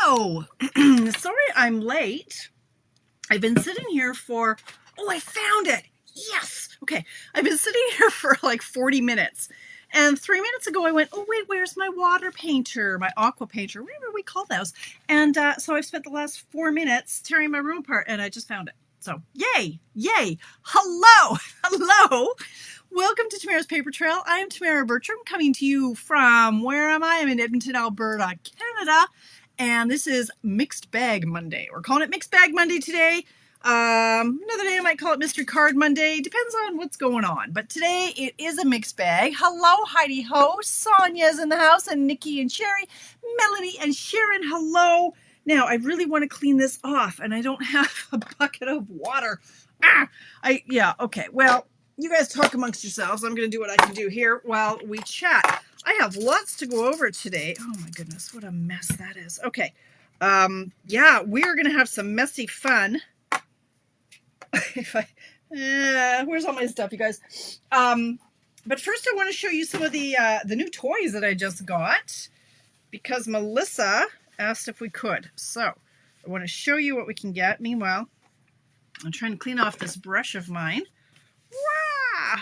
Hello. Sorry I'm late. I've been sitting here for, oh, I found it. Yes. Okay. I've been sitting here for like 40 minutes. And 3 minutes ago I went, oh, wait, where's my water painter, my aqua painter, whatever we call those. And so I've spent the last 4 minutes tearing my room apart and I just found it. So yay, yay. Hello. Hello. Welcome to Tamara's Paper Trail. I am Tamara Bertram, coming to you from, where am I? I'm in Edmonton, Alberta, Canada. And this is Mixed Bag Monday. We're calling it Mixed Bag Monday today. Another day I might call it Mystery Card Monday. Depends on what's going on. But today it is a mixed bag. Hello, Heidi Ho. Sonia's in the house, and Nikki and Sherry, Melanie and Sharon. Hello. Now, I really want to clean this off, and I don't have a bucket of water. Okay. Well, you guys talk amongst yourselves. I'm going to do what I can do here while we chat. I have lots to go over today. Oh my goodness, what a mess that is. Okay. Yeah, we're going to have some messy fun. Where's all my stuff, you guys? But first I want to show you some of the new toys that I just got because Melissa asked if we could. So I want to show you what we can get. Meanwhile, I'm trying to clean off this brush of mine.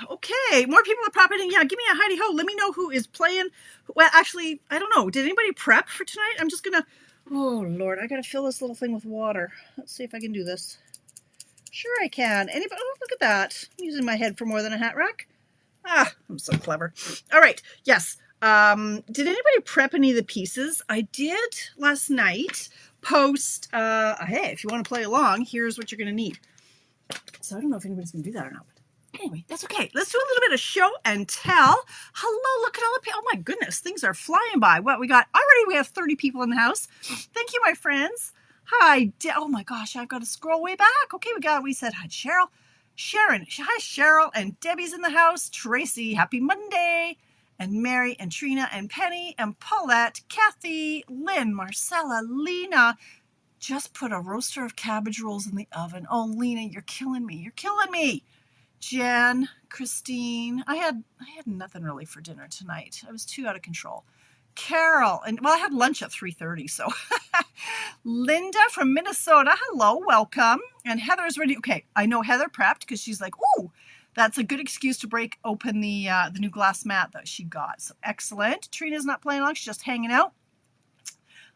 Okay, more people are popping in. Yeah, give me a Heidi Ho. Let me know who is playing. Well, actually, I don't know. Did anybody prep for tonight? I'm just gonna, oh Lord, I gotta fill this little thing with water. Let's see if I can do this. Sure I can. Anybody? Oh, look at that. I'm using my head for more than a hat rack. I'm so clever. All right, yes. Did anybody prep any of the pieces? I did last night post, hey, if you want to play along, here's what you're gonna need. So I don't know if anybody's gonna do that or not. Anyway, that's okay. Let's do a little bit of show and tell. Hello, look at all the people. Oh my goodness, things are flying by. What we got? Already we have 30 people in the house. Thank you, my friends. Hi. Oh my gosh, I've got to scroll way back. Okay, we said hi, Cheryl. Sharon. Hi, Cheryl. And Debbie's in the house. Tracy, happy Monday. And Mary and Trina and Penny and Paulette, Kathy, Lynn, Marcella, Lena. Just put a roaster of cabbage rolls in the oven. Oh, Lena, you're killing me. You're killing me. Jen, Christine, I had nothing really for dinner tonight. I was too out of control. Carol, and well, I had lunch at 3:30, so. Linda from Minnesota, hello, welcome. And Heather's ready. Okay, I know Heather prepped because she's like, ooh, that's a good excuse to break open the new glass mat that she got. So excellent. Trina's not playing along, she's just hanging out.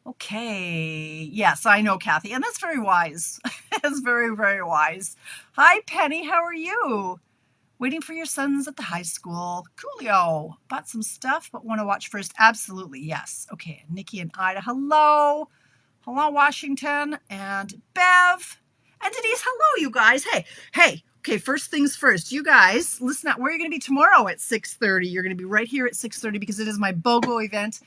Okay, yes, I know, Kathy, and that's very wise. That's very, very wise. Hi, Penny, how are you? Waiting for your sons at the high school. Coolio. Bought some stuff, but want to watch first. Absolutely, yes. Okay, Nikki and Ida, hello. Hello, Washington. And Bev. And Denise, hello, you guys. Hey. Okay, first things first. You guys, listen up. Where are you going to be tomorrow at 6:30? You're going to be right here at 6:30 because it is my BOGO event.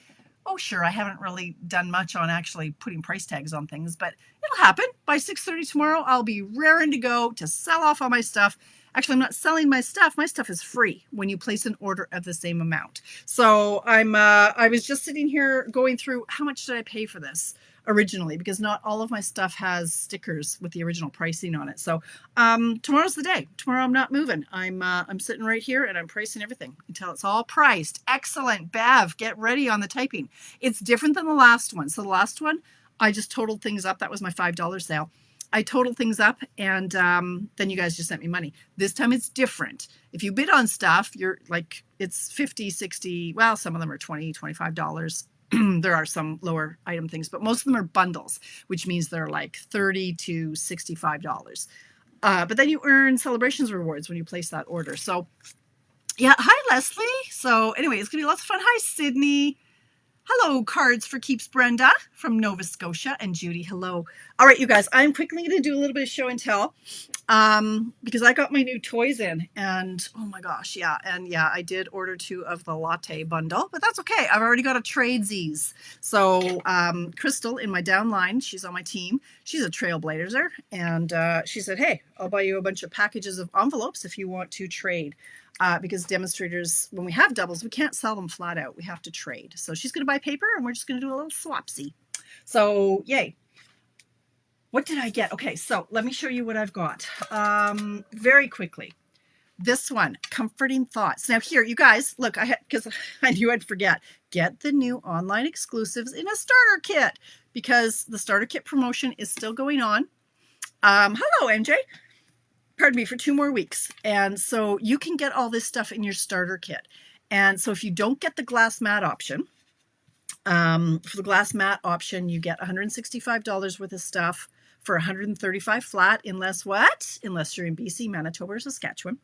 Oh, sure, I haven't really done much on actually putting price tags on things, but it'll happen. By 6:30 tomorrow, I'll be raring to go to sell off all my stuff. Actually, I'm not selling my stuff. My stuff is free when you place an order of the same amount. So I was just sitting here going through how much did I pay for this originally, because not all of my stuff has stickers with the original pricing on it. So tomorrow's the day. Tomorrow I'm not moving. I'm sitting right here and I'm pricing everything until it's all priced. Excellent. Bev, get ready on the typing. It's different than the last one. So the last one, I just totaled things up. That was my $5 sale. I totaled things up and then you guys just sent me money. This time it's different. If you bid on stuff, you're like, it's 50, 60, well, some of them are $20, $25. There are some lower item things, but most of them are bundles, which means they're like $30 to $65. But then you earn celebrations rewards when you place that order. So yeah, hi, Leslie. So anyway, it's gonna be lots of fun. Hi, Sydney. Hello, Cards for Keeps, Brenda from Nova Scotia, and Judy, hello. All right, you guys, I'm quickly going to do a little bit of show and tell because I got my new toys in, and oh my gosh, yeah, and yeah, I did order 2 of the latte bundle, but that's okay. I've already got a tradesies. So Crystal in my downline, she's on my team. She's a trailblazer, and she said, hey, I'll buy you a bunch of packages of envelopes if you want to trade. Because demonstrators, when we have doubles, we can't sell them flat out. We have to trade. So she's going to buy paper and we're just going to do a little swapsy. So yay. What did I get? Okay, so let me show you what I've got very quickly. This one, Comforting Thoughts. Now here, you guys, look, because I knew I'd forget, get the new online exclusives in a starter kit because the starter kit promotion is still going on. Hello, MJ. Pardon me, for 2 more weeks. And so you can get all this stuff in your starter kit. And so if you don't get the glass mat option, for the glass mat option, you get $165 worth of stuff for $135 flat, unless what? Unless you're in BC, Manitoba, or Saskatchewan.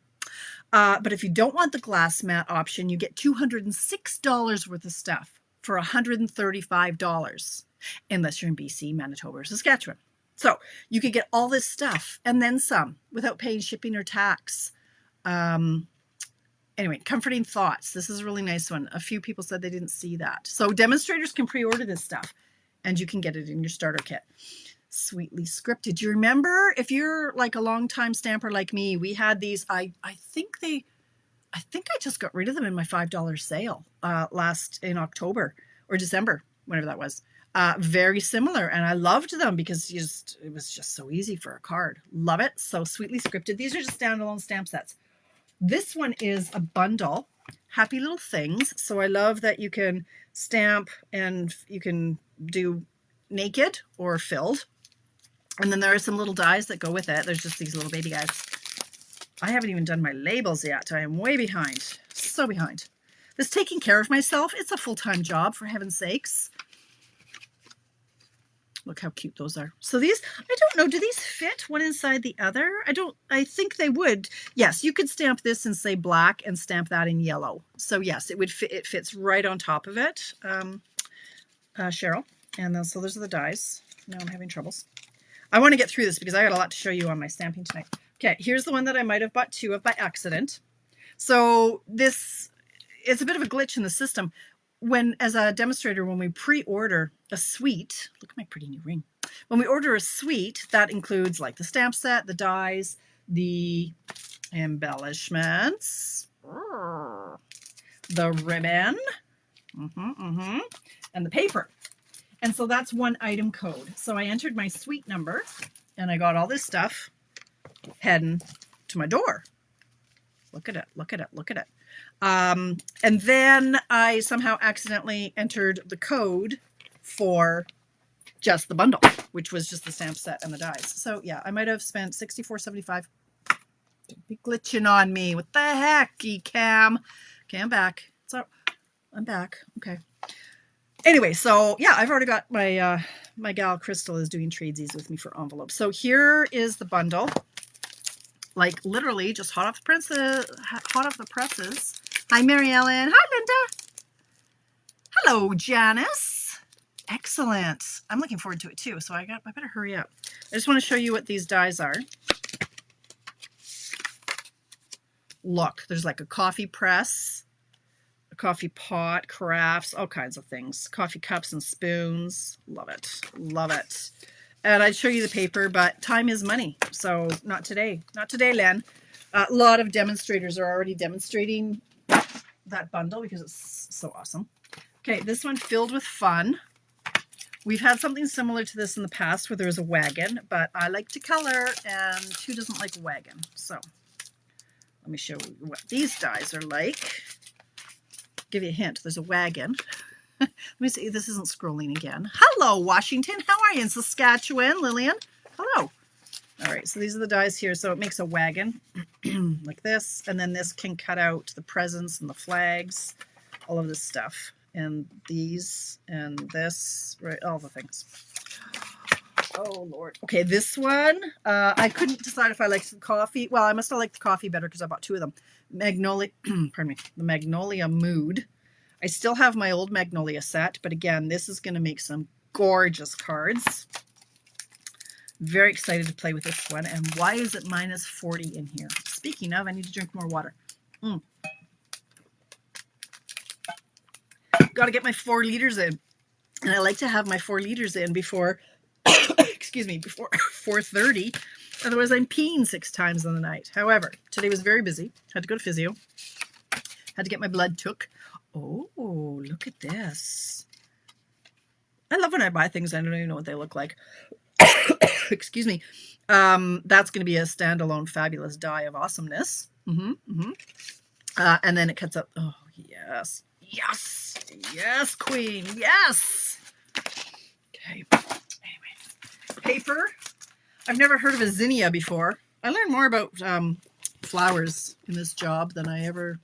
But if you don't want the glass mat option, you get $206 worth of stuff for $135, unless you're in BC, Manitoba, or Saskatchewan. So you could get all this stuff and then some without paying shipping or tax. Anyway, Comforting Thoughts. This is a really nice one. A few people said they didn't see that. So demonstrators can pre-order this stuff and you can get it in your starter kit. Sweetly Scripted. Do you remember, if you're like a long-time stamper like me, we had these, I think I just got rid of them in my $5 sale in October or December, whenever that was. Very similar, and I loved them because it was just so easy for a card. Love it. So Sweetly Scripted. These are just standalone stamp sets. This one is a bundle, Happy Little Things. So I love that you can stamp and you can do naked or filled. And then there are some little dies that go with it. There's just these little baby guys. I haven't even done my labels yet. I am way behind. So behind. This taking care of myself, it's a full-time job, for heaven's sakes. Look how cute those are. So these, I don't know, do these fit one inside the other? I think they would. Yes, you could stamp this in, say, black and stamp that in yellow. So yes, it would fit. It fits right on top of it, Cheryl. And then, so those are the dies. Now I'm having troubles. I want to get through this because I got a lot to show you on my stamping tonight. Okay, here's the one that I might have bought 2 of by accident. So this is a bit of a glitch in the system. As a demonstrator, when we pre-order a suite, look at my pretty new ring. When we order a suite, that includes like the stamp set, the dies, the embellishments, the ribbon, and the paper. And so that's one item code. So I entered my suite number and I got all this stuff heading to my door. Look at it, look at it, look at it. And then I somehow accidentally entered the code for just the bundle, which was just the stamp set and the dies. So yeah, I might have spent $64.75. Don't be glitching on me. What the heck, eCam? Okay, I'm back. So I'm back. Okay. Anyway, so yeah, I've already got my my gal Crystal is doing tradesies with me for envelopes. So here is the bundle, like literally just hot off the presses. Hi, Mary Ellen. Hi, Linda. Hello, Janice. Excellent. I'm looking forward to it too. So I better hurry up. I just want to show you what these dies are. Look, there's like a coffee press, a coffee pot, crafts, all kinds of things. Coffee cups and spoons. Love it. Love it. And I'd show you the paper, but time is money. So not today. Not today, Len. A lot of demonstrators are already demonstrating that bundle because it's so awesome. Okay, this one, Filled with Fun. We've had something similar to this in the past where there was a wagon, but I like to color, and who doesn't like a wagon? So let me show you what these dies are like. Give you a hint. There's a wagon. Let me see. This isn't scrolling again. Hello, Washington. How are you in Saskatchewan, Lillian? Hello. All right, so these are the dies here. So it makes a wagon like this, and then this can cut out the presents and the flags, all of this stuff, and these and this, right? All the things. Oh, Lord. Okay, this one, I couldn't decide if I liked the coffee. Well, I must have liked the coffee better because I bought 2 of them. Magnolia, pardon me, the Magnolia Mood. I still have my old Magnolia set, but again, this is going to make some gorgeous cards. Very excited to play with this one. And why is it minus 40 in here? Speaking of, I need to drink more water. Got to get my 4 liters in. And I like to have my 4 liters in before, excuse me, before 4:30. Otherwise, I'm peeing 6 times in the night. However, today was very busy. Had to go to physio. Had to get my blood took. Oh, look at this. I love when I buy things I don't even know what they look like. Excuse me. That's going to be a standalone fabulous die of awesomeness. And then it cuts up. Oh, yes. Yes. Yes, queen. Yes. Okay. Anyway, paper. I've never heard of a zinnia before. I learned more about flowers in this job than I ever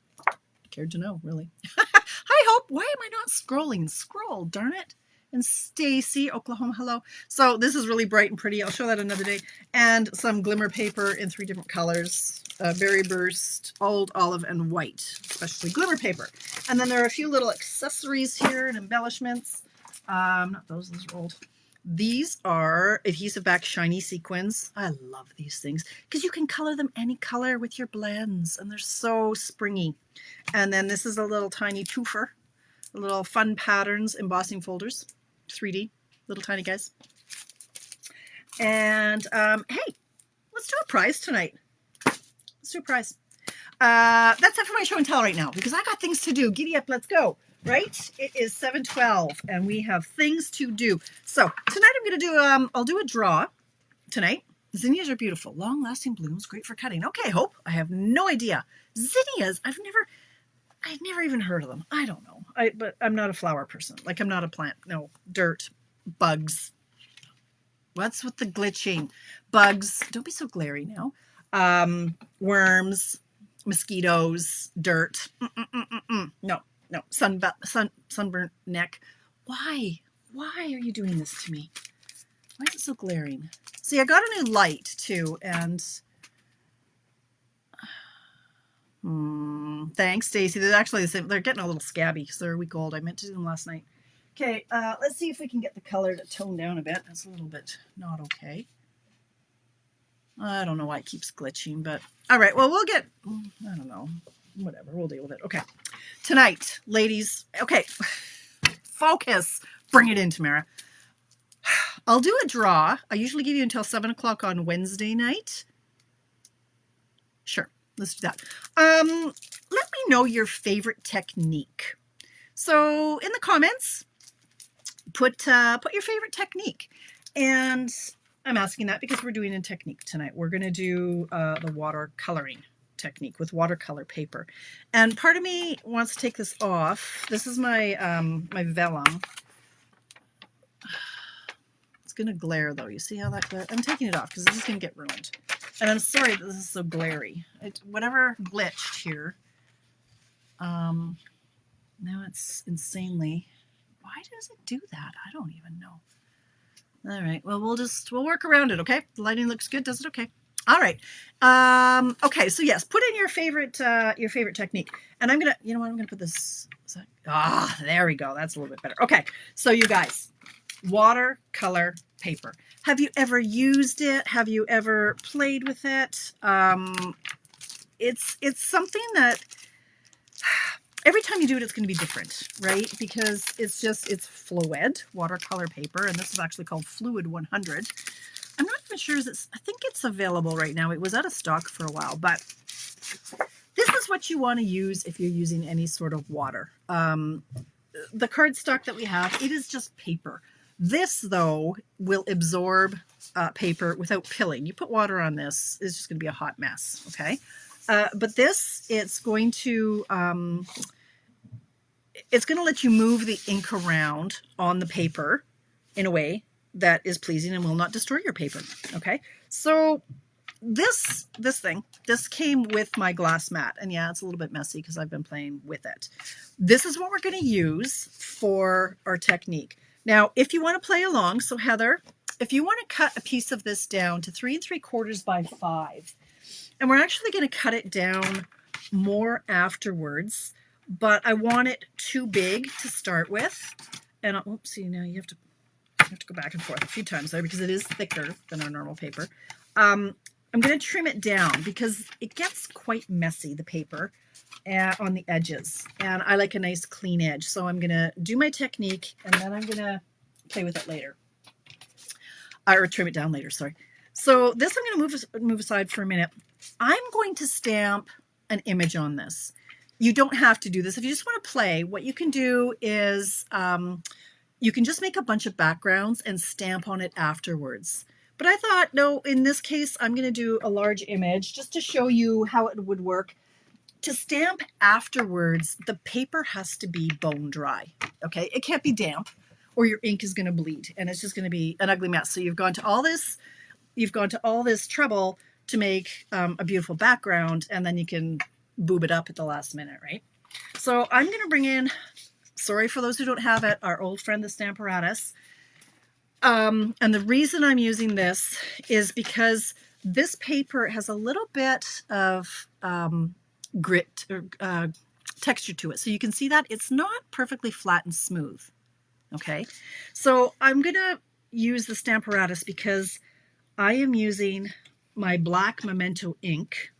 cared to know, really. Hi, Hope. Why am I not scrolling? Scroll, darn it. And Stacy, Oklahoma, hello. So this is really bright and pretty. I'll show that another day. And some glimmer paper in 3 different colors. Berry Burst, Old Olive, and White, especially glimmer paper. And then there are a few little accessories here and embellishments. Not those are old. These are adhesive back shiny sequins. I love these things because you can color them any color with your blends, and they're so springy. And then this is a little tiny twofer, little fun patterns embossing folders, 3D, little tiny guys. And hey, let's do a prize tonight. Let's do a prize. That's it for my show and tell right now because I got things to do. Giddy up, let's go. Right? It is 7:12 and we have things to do. So tonight I'm going to do, I'll do a draw tonight. Zinnias are beautiful, long-lasting blooms, great for cutting. Okay, Hope, I have no idea. Zinnias, I've never even heard of them. I don't know. But I'm not a flower person. Like I'm not a plant. No, dirt, bugs. What's with the glitching? Bugs. Don't be so glary now. Worms, mosquitoes, dirt. No. Sunburnt neck. Why are you doing this to me? Why is it so glaring? See, I got a new light too, and thanks, Stacy. They're actually the same. They're getting a little scabby because they're a week old. I meant to do them last night. Okay, let's see if we can get the color to tone down a bit. That's a little bit not okay. I don't know why it keeps glitching, but all right. Well, we'll get, I don't know, whatever. We'll deal with it. Okay. Tonight, ladies. Okay. Focus. Bring it in, Tamara. I'll do a draw. I usually give you until 7 o'clock on Wednesday night. Sure. Let's do that. Let me know your favorite technique. So in the comments, put your favorite technique. And I'm asking that because we're doing a technique tonight. We're going to do the watercoloring technique with watercolor paper. And part of me wants to take this off. This is my my vellum. It's going to glare though. You see how that glares? I'm taking it off because this is going to get ruined. And I'm sorry that this is so glary. Whatever glitched here. Now it's insanely. Why does it do that? I don't even know. All right. Well, we'll work around it. Okay. The lighting looks good. Does it? Okay. All right. Okay. So yes, put in your favorite technique. And I'm going to, you know what? I'm going to put this. There we go. That's a little bit better. Okay. So you guys, watercolor paper. Have you ever used it? Have you ever played with it? It's something that every time you do it, it's going to be different, right? Because it's fluid watercolor paper, and this is actually called Fluid 100. I'm not even sure. I think it's available right now. It was out of stock for a while, but this is what you want to use if you're using any sort of water. The cardstock that we have, it is just paper. This, though, will absorb paper without pilling. You put water on this, it's just going to be a hot mess, okay? But this, it's going to let you move the ink around on the paper in a way that is pleasing and will not destroy your paper, okay? So this came with my glass mat, and yeah, it's a little bit messy because I've been playing with it. This is what we're going to use for our technique. Now, if you want to play along, so Heather, if you want to cut a piece of this down to 3 3/4 by 5, and we're actually going to cut it down more afterwards, but I want it too big to start with. And oopsie, now you have to go back and forth a few times there because it is thicker than our normal paper. I'm going to trim it down because it gets quite messy, the paper, on the edges. And I like a nice clean edge. So I'm going to do my technique and then I'm going to play with it later. Or trim it down later, sorry. So this I'm going to move aside for a minute. I'm going to stamp an image on this. You don't have to do this. If you just want to play, what you can do is you can just make a bunch of backgrounds and stamp on it afterwards. But I thought, no, in this case, I'm going to do a large image just to show you how it would work. To stamp afterwards, the paper has to be bone dry, okay? It can't be damp or your ink is going to bleed and it's just going to be an ugly mess. So you've gone to all this trouble to make a beautiful background, and then you can boob it up at the last minute, right? So I'm going to bring in, sorry for those who don't have it, our old friend, the Stamparatus. And the reason I'm using this is because this paper has a little bit of grit or texture to it. So you can see that it's not perfectly flat and smooth. Okay, so I'm going to use the Stamparatus because I am using my black Memento ink,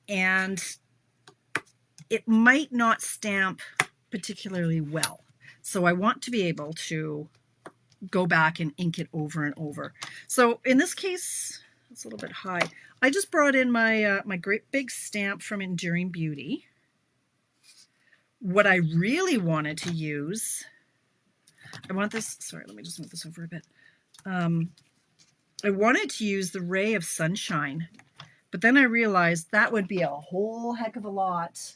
and it might not stamp particularly well. So I want to be able to go back and ink it over and over. So in this case, it's a little bit high. I just brought in my my great big stamp from Enduring Beauty. What I really wanted to use, I want this, sorry, let me just move this over a bit. I wanted to use the Ray of Sunshine, but then I realized that would be a whole heck of a lot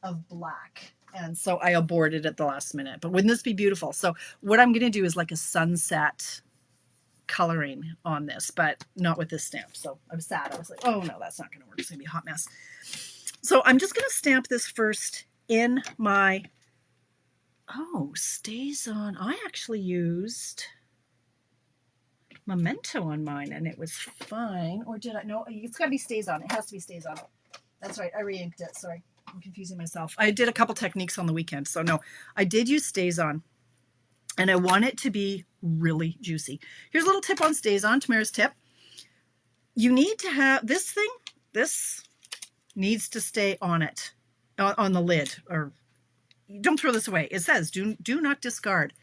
of black. And so I aborted at the last minute. But wouldn't this be beautiful? So what I'm going to do is like a sunset coloring on this, but not with this stamp. So I was sad. I was like, oh no, that's not going to work. It's going to be a hot mess. So I'm just going to stamp this first in my, oh, stays on. I actually used Memento on mine and it was fine. Or did I? No, it's got to be stays on. It has to be stays on. That's right. I re-inked it. Sorry. I'm confusing myself. I did a couple techniques on the weekend. So no, I did use stays on. And I want it to be really juicy. Here's a little tip on stays on, Tamara's tip. You need to have this thing, this needs to stay on it, on the lid, or don't throw this away. It says do not discard.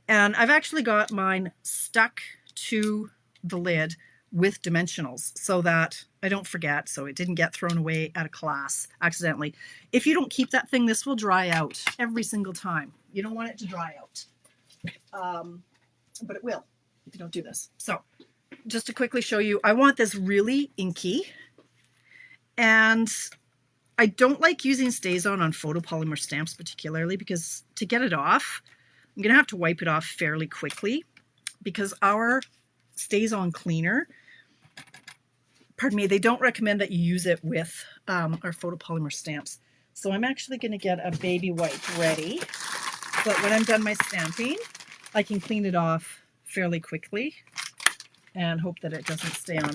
And I've actually got mine stuck to the lid with dimensionals so that I don't forget, so it didn't get thrown away at a class accidentally. If you don't keep that thing, this will dry out every single time. You don't want it to dry out. But it will if you don't do this. So just to quickly show you, I want this really inky, and I don't like using stays on photopolymer stamps particularly because to get it off, I'm going to have to wipe it off fairly quickly because our stays on cleaner, pardon me, they don't recommend that you use it with our photopolymer stamps. So I'm actually going to get a baby wipe ready so that when I'm done my stamping, I can clean it off fairly quickly and hope that it doesn't stay on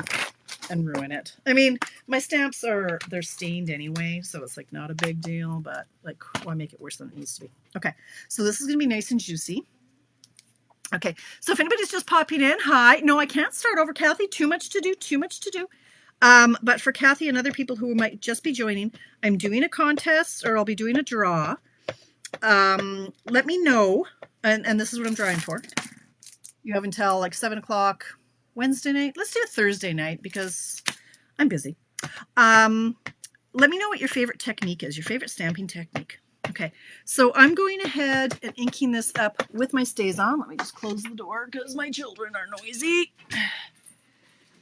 and ruin it. I mean, my stamps they're stained anyway, so it's like not a big deal, but like why make it worse than it needs to be? Okay, so this is going to be nice and juicy. Okay, so if anybody's just popping in, hi. No, I can't start over, Kathy. Too much to do, too much to do. But for Kathy and other people who might just be joining, I'm doing a contest, or I'll be doing a draw. Let me know, and this is what I'm drawing for. You have until like 7 o'clock Wednesday night. Let's do it Thursday night because I'm busy. Let me know what your favorite technique is, your favorite stamping technique. Okay, so I'm going ahead and inking this up with my stays on. Let me just close the door because my children are noisy.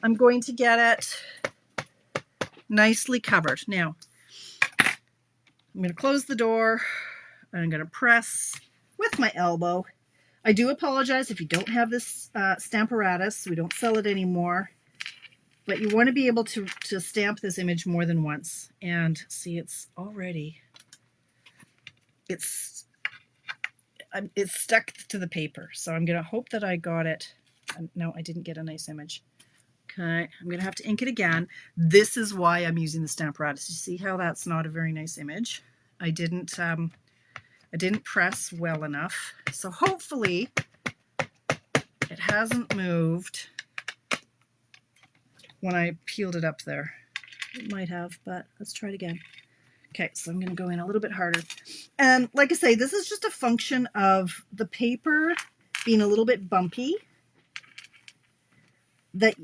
I'm going to get it nicely covered. Now, I'm going to close the door and I'm going to press with my elbow. I do apologize if you don't have this Stamparatus. We don't sell it anymore. But you want to be able to stamp this image more than once. And see, it's already, it's stuck to the paper. So I'm going to hope that I got it. No, I didn't get a nice image. Okay, I'm going to have to ink it again. This is why I'm using the Stamparatus. You see how that's not a very nice image? I didn't press well enough. So hopefully it hasn't moved when I peeled it up there. It might have, but let's try it again. Okay, so I'm going to go in a little bit harder. And like I say, this is just a function of the paper being a little bit bumpy, that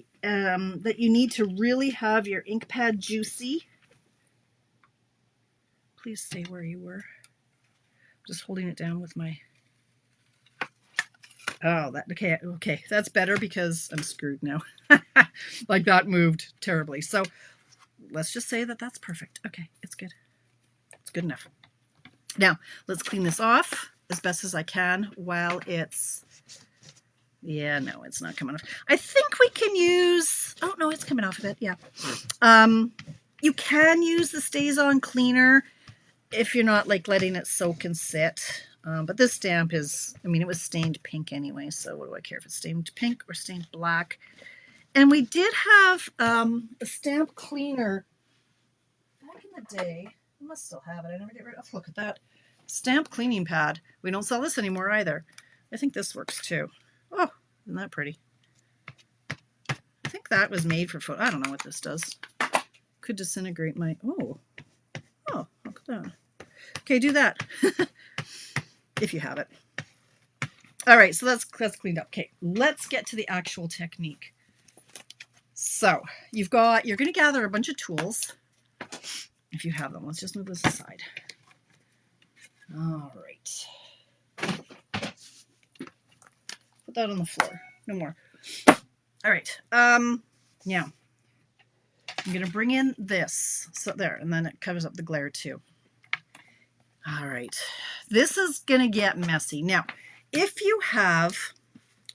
you need to really have your ink pad juicy. Please stay where you were. Just holding it down with my... Oh, that okay. Okay, that's better because I'm screwed now. Like that moved terribly. So let's just say that that's perfect. Okay, it's good. It's good enough. Now let's clean this off as best as I can while it's. Yeah, no, it's not coming off. I think we can use. Oh no, it's coming off a bit. Yeah. You can use the Stays On cleaner if you're not like letting it soak and sit. But this stamp is, I mean, it was stained pink anyway, so what do I care if it's stained pink or stained black? And we did have a stamp cleaner back in the day. I must still have it. I never get rid of it. Look at that. Stamp cleaning pad. We don't sell this anymore either. I think this works too. Oh, isn't that pretty? I think that was made for photo. I don't know what this does. Could disintegrate my, oh, look at that. Okay, do that. If you have it. All right, so that's cleaned up. Okay, let's get to the actual technique. So you're going to gather a bunch of tools if you have them. Let's just move this aside. All right. Put that on the floor. No more. All right. Now I'm going to bring in this. So there, and then it covers up the glare too. All right. This is going to get messy. Now, if you have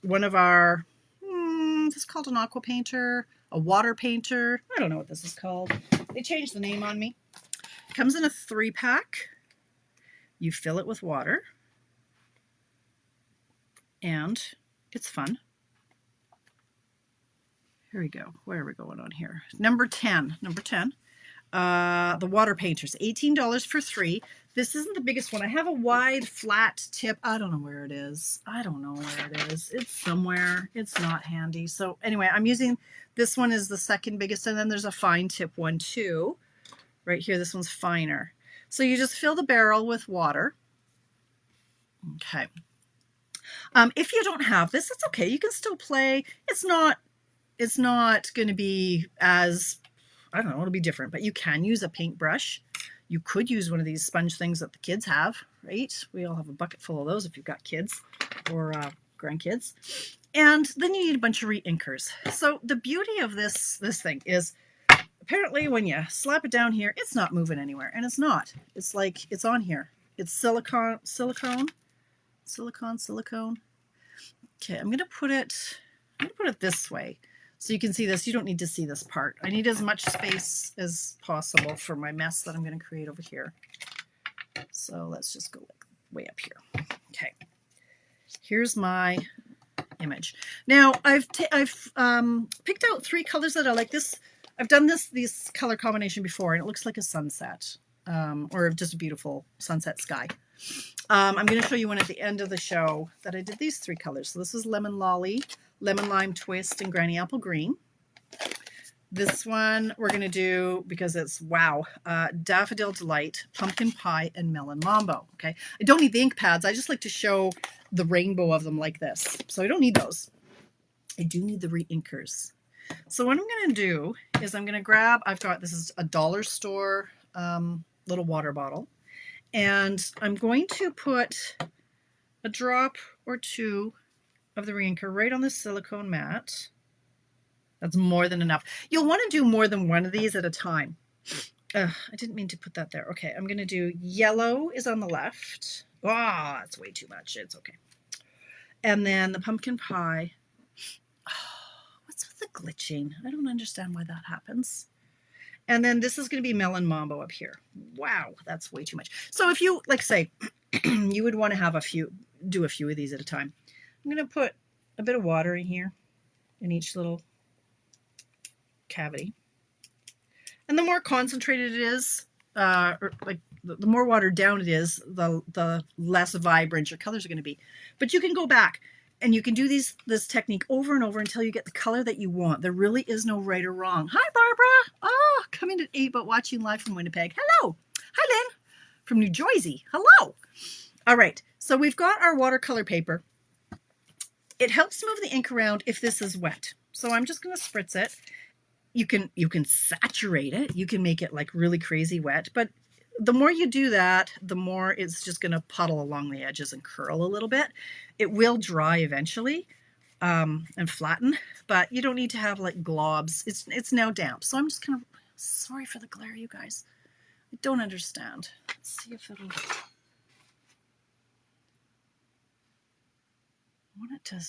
one of our, this is called an aqua painter, a water painter. I don't know what this is called. They changed the name on me. It comes in a 3-pack. You fill it with water. And it's fun. Here we go. Where are we going on here? Number 10. The water painters, $18 for 3. This isn't the biggest one. I have a wide flat tip. I don't know where it is. It's somewhere. It's not handy. So anyway, I'm using this one is the second biggest, and then there's a fine tip one too. Right here, this one's finer. So you just fill the barrel with water. Okay. If you don't have this, it's okay. You can still play. It's not going to be as, I don't know, it'll be different, but you can use a paintbrush. You could use one of these sponge things that the kids have, right? We all have a bucket full of those if you've got kids or grandkids. And then you need a bunch of reinkers. So the beauty of this thing is apparently when you slap it down here, it's not moving anywhere. And it's not. It's like it's on here. It's silicone. Okay, I'm gonna put it this way. So you can see this. You don't need to see this part. I need as much space as possible for my mess that I'm going to create over here. So let's just go like way up here. Okay. Here's my image. Now I've picked out 3 colors that I like. I've done this color combination before, and it looks like a sunset, or just a beautiful sunset sky. I'm going to show you one at the end of the show that I did these 3 colors. So this is Lemon Lolly, Lemon Lime Twist, and Granny Apple Green. This one we're going to do, because it's, wow, Daffodil Delight, Pumpkin Pie, and Melon Mambo. Okay, I don't need the ink pads. I just like to show the rainbow of them like this. So I don't need those. I do need the reinkers. So what I'm going to do is I'm going to grab, this is a dollar store little water bottle. And I'm going to put a drop or 2 of the reinker right on the silicone mat. That's more than enough. You'll want to do more than one of these at a time. I didn't mean to put that there. Okay, I'm going to do yellow is on the left. Ah, that's way too much. It's okay. And then the pumpkin pie. Oh, what's with the glitching? I don't understand why that happens. And then this is going to be Melon Mambo up here. Wow, that's way too much. So if you, like say, you would want to have do a few of these at a time. I'm going to put a bit of water in here in each little cavity. And the more concentrated it is, or like the more watered down it is, the less vibrant your colors are going to be. But you can go back and you can do this technique over and over until you get the color that you want. There really is no right or wrong. Hi, Barbara. Oh, coming at 8, but watching live from Winnipeg. Hello. Hi, Lynn. From New Jersey. Hello. All right. So we've got our watercolor paper. It helps move the ink around if this is wet. So I'm just going to spritz it. You can saturate it. You can make it like really crazy wet, but the more you do that, the more it's just going to puddle along the edges and curl a little bit. It will dry eventually and flatten, but you don't need to have like globs. It's now damp. So I'm just kind of sorry for the glare, you guys. I don't understand. Let's see if it'll. I want it to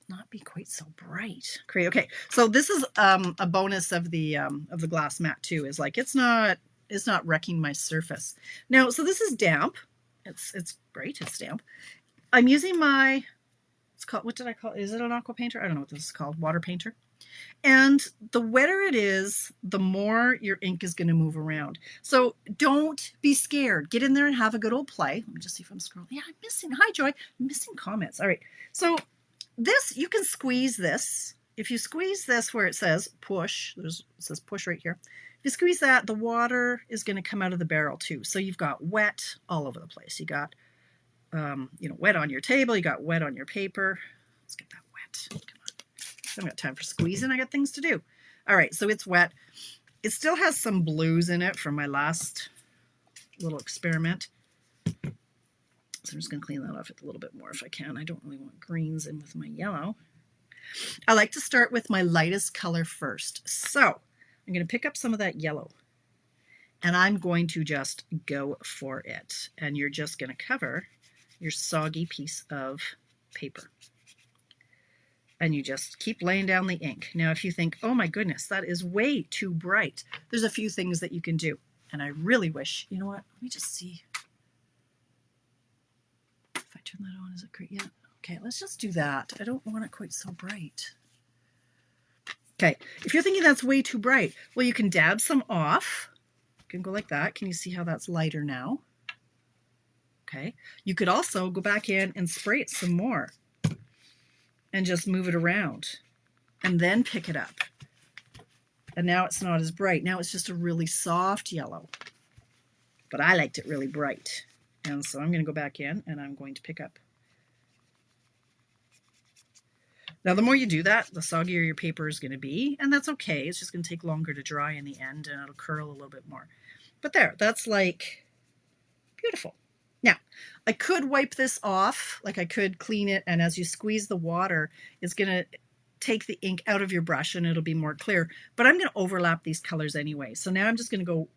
not be quite so bright. Great. Okay, so this is a bonus of the glass mat too. Is like it's not wrecking my surface. Now, so this is damp. It's great. It's damp. I'm using my, it's called, what did I call it? Is it an aqua painter? I don't know what this is called. Water painter. And the wetter it is, the more your ink is going to move around. So don't be scared. Get in there and have a good old play. Let me just see if I'm scrolling. Yeah, I'm missing. Hi, Joy. I'm missing comments. All right. So this, you can squeeze this. If you squeeze this where it says push, it says push right here. If you squeeze that, the water is going to come out of the barrel too. So you've got wet all over the place. You got, wet on your table. You got wet on your paper. Let's get that wet. Come on. I haven't got time for squeezing. I got things to do. All right, so it's wet. It still has some blues in it from my last little experiment. So I'm just going to clean that off a little bit more if I can. I don't really want greens in with my yellow. I like to start with my lightest color first. So I'm going to pick up some of that yellow and I'm going to just go for it. And you're just going to cover your soggy piece of paper. And you just keep laying down the ink. Now, if you think, oh my goodness, that is way too bright, there's a few things that you can do. And I really wish, you know what, let me just see. If I turn that on, is it great? Yeah. Okay, let's just do that. I don't want it quite so bright. Okay, if you're thinking that's way too bright, well, you can dab some off. You can go like that. Can you see how that's lighter now? Okay, you could also go back in and spray it some more and just move it around and then pick it up. And now it's not as bright. Now it's just a really soft yellow, but I liked it really bright. And so I'm going to go back in and I'm going to pick up. Now, the more you do that, the soggier your paper is going to be, and that's okay. It's just going to take longer to dry in the end, and it'll curl a little bit more. But there, that's like beautiful. Now, I could wipe this off, like I could clean it, and as you squeeze the water, it's going to take the ink out of your brush, and it'll be more clear. But I'm going to overlap these colors anyway. So now I'm just going to go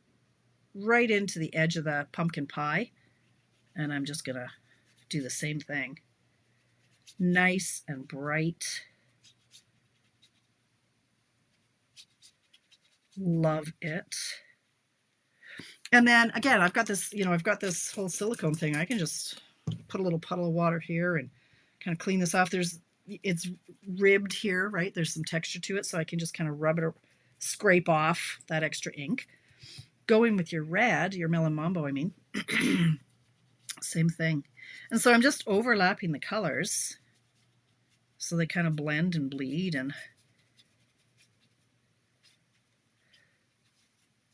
right into the edge of the pumpkin pie, and I'm just going to do the same thing. Nice and bright. Love it. And then again, I've got this, I've got this whole silicone thing. I can just put a little puddle of water here and kind of clean this off. It's ribbed here, right? There's some texture to it, so I can just kind of rub it or scrape off that extra ink. Go in with your red, your Melon Mambo, I mean. Same thing. And so I'm just overlapping the colors so they kind of blend and bleed, and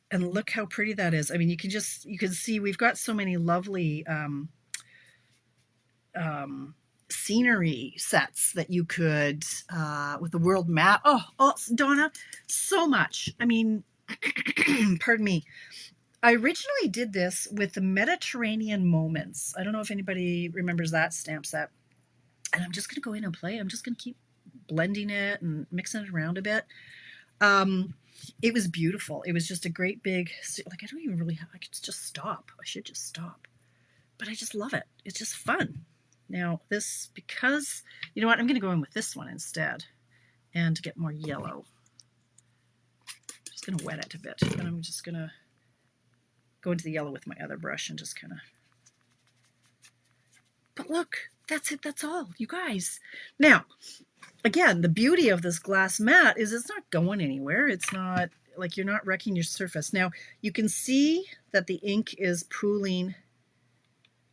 look how pretty that is. I mean, you can see we've got so many lovely scenery sets that you could with the world map. Oh, Donna, so much. I mean, pardon me. I originally did this with the Mediterranean Moments. I don't know if anybody remembers that stamp set. And I'm just going to go in and play. I'm just going to keep blending it and mixing it around a bit. It was beautiful. It was just a great big, like I don't even really have, I could just stop. I should just stop. But I just love it. It's just fun. Now this, because, you know what, I'm going to go in with this one instead. And to get more yellow. I'm just going to wet it a bit. And I'm just going to go into the yellow with my other brush and just kind of, but look, that's it. That's all, you guys. Now, again, the beauty of this glass mat is it's not going anywhere. It's not like you're not wrecking your surface. Now, you can see that the ink is pooling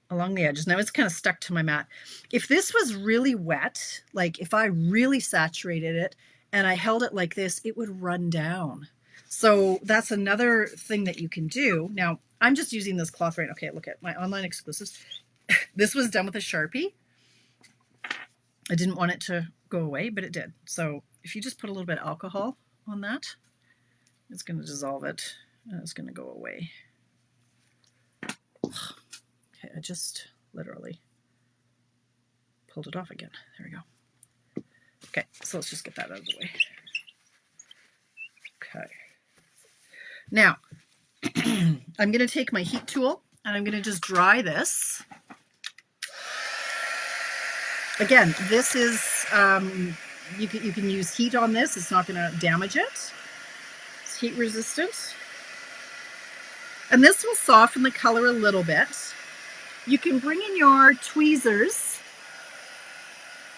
along the edges. Now it's kind of stuck to my mat. If this was really wet, like if I really saturated it and I held it like this, it would run down. So that's another thing that you can do. Now, I'm just using this cloth right. Okay, look at my online exclusives. This was done with a Sharpie. I didn't want it to go away, but it did. So if you just put a little bit of alcohol on that, it's going to dissolve it and it's going to go away. Okay, I just literally pulled it off again. There we go. Okay, so let's just get that out of the way. Okay. Now, I'm going to take my heat tool and I'm going to just dry this. Again, this is, you can use heat on this. It's not going to damage it. It's heat resistant. And this will soften the color a little bit. You can bring in your tweezers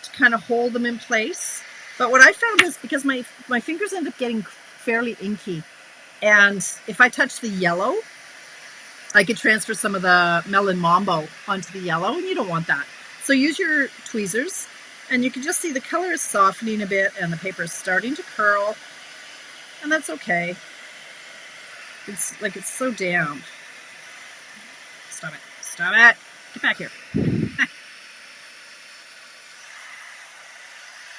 to kind of hold them in place. But what I found is because my fingers end up getting fairly inky, and if I touch the yellow, I could transfer some of the melon mambo onto the yellow, and you don't want that. So use your tweezers, and you can just see the color is softening a bit, and the paper is starting to curl, and that's okay. It's like it's so damp. Stop it. Stop it. Get back here.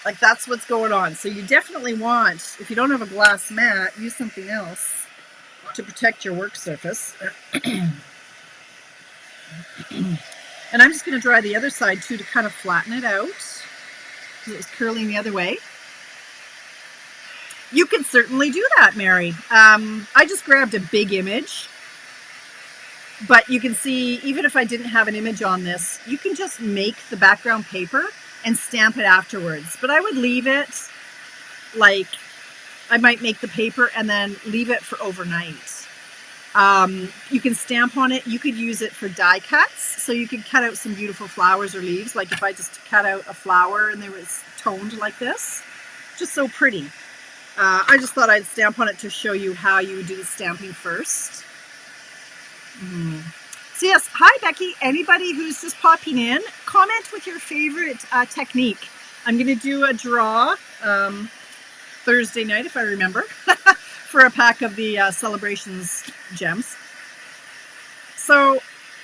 Like that's what's going on. So you definitely want, if you don't have a glass mat, use something else to protect your work surface. And I'm just going to dry the other side too to kind of flatten it out because it was curling the other way. You can certainly do that, Mary. I just grabbed a big image, but you can see even if I didn't have an image on this, you can just make the background paper and stamp it afterwards. But I would leave it, like I might make the paper and then leave it for overnight. You can stamp on it. You could use it for die cuts. So you could cut out some beautiful flowers or leaves. Like if I just cut out a flower and there was toned like this, just so pretty. I just thought I'd stamp on it to show you how you would do the stamping first. So yes, hi Becky. Anybody who's just popping in, comment with your favorite technique. I'm going to do a draw Thursday night, if I remember, for a pack of the Celebrations gems. So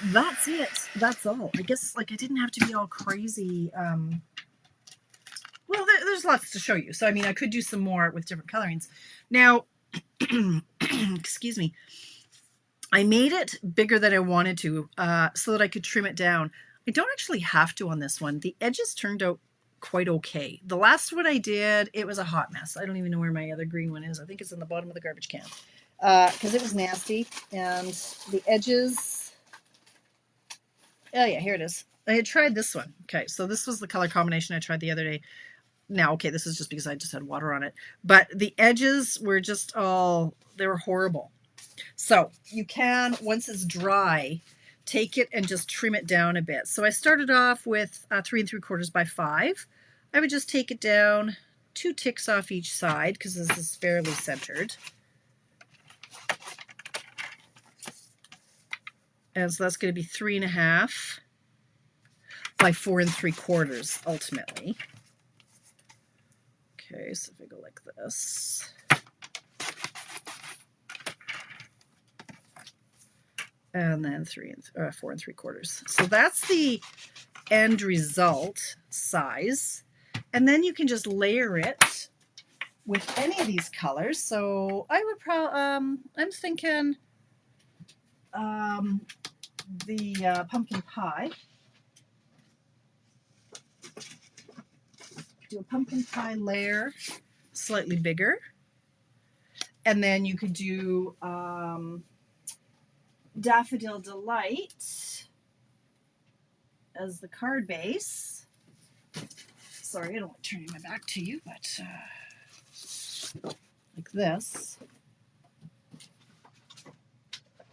that's it. That's all. I guess like I didn't have to be all crazy. Well, there's lots to show you. So, I mean, I could do some more with different colorings. Now, excuse me, I made it bigger than I wanted to so that I could trim it down. I don't actually have to on this one. The edges turned out quite okay. The last one I did, it was a hot mess. I don't even know where my other green one is. I think it's in the bottom of the garbage can because it was nasty. And the edges, oh yeah, here it is. I had tried this one. Okay, so this was the color combination I tried the other day. Now, okay, this is just because I just had water on it. But the edges were just all, they were horrible. So you can, once it's dry, take it and just trim it down a bit. So I started off with 3 3/4 by 5. I would just take it down 2 ticks off each side because this is fairly centered. And so that's going to be 3.5 by 4 3/4 ultimately. Okay, so if I go like this. And then 4 3/4. So that's the end result size. And then you can just layer it with any of these colors. So I would probably, I'm thinking the pumpkin pie. Do a pumpkin pie layer, slightly bigger. And then you could do Daffodil Delight as the card base. Sorry, I don't want to turn my back to you, but like this.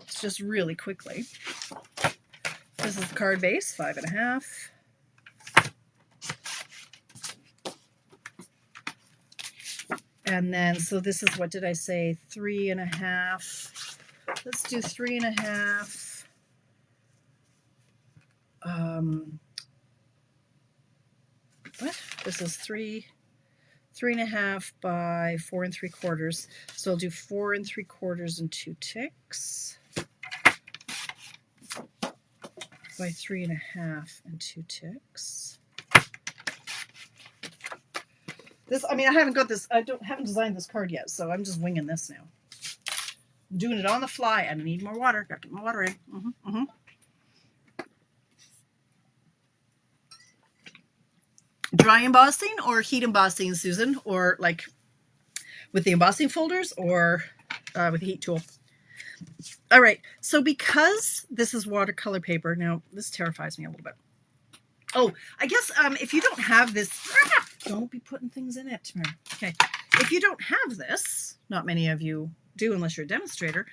It's just really quickly. This is the card base, 5.5. And then, so this is, what did I say? 3.5. Let's do 3.5. What? This is 3.5 by 4 3/4. So I'll do 4 3/4 and 2 ticks. By 3.5 and 2 ticks. This, I mean, I haven't got this, haven't designed this card yet, so I'm just winging this now. I'm doing it on the fly, and I need more water. Gotta get my water in. Dry embossing or heat embossing, Susan, or like with the embossing folders or with the heat tool? All right, so because this is watercolor paper, now this terrifies me a little bit. Oh, I guess if you don't have this, don't be putting things in it, Tamara. Okay, if you don't have this, not many of you do unless you're a demonstrator,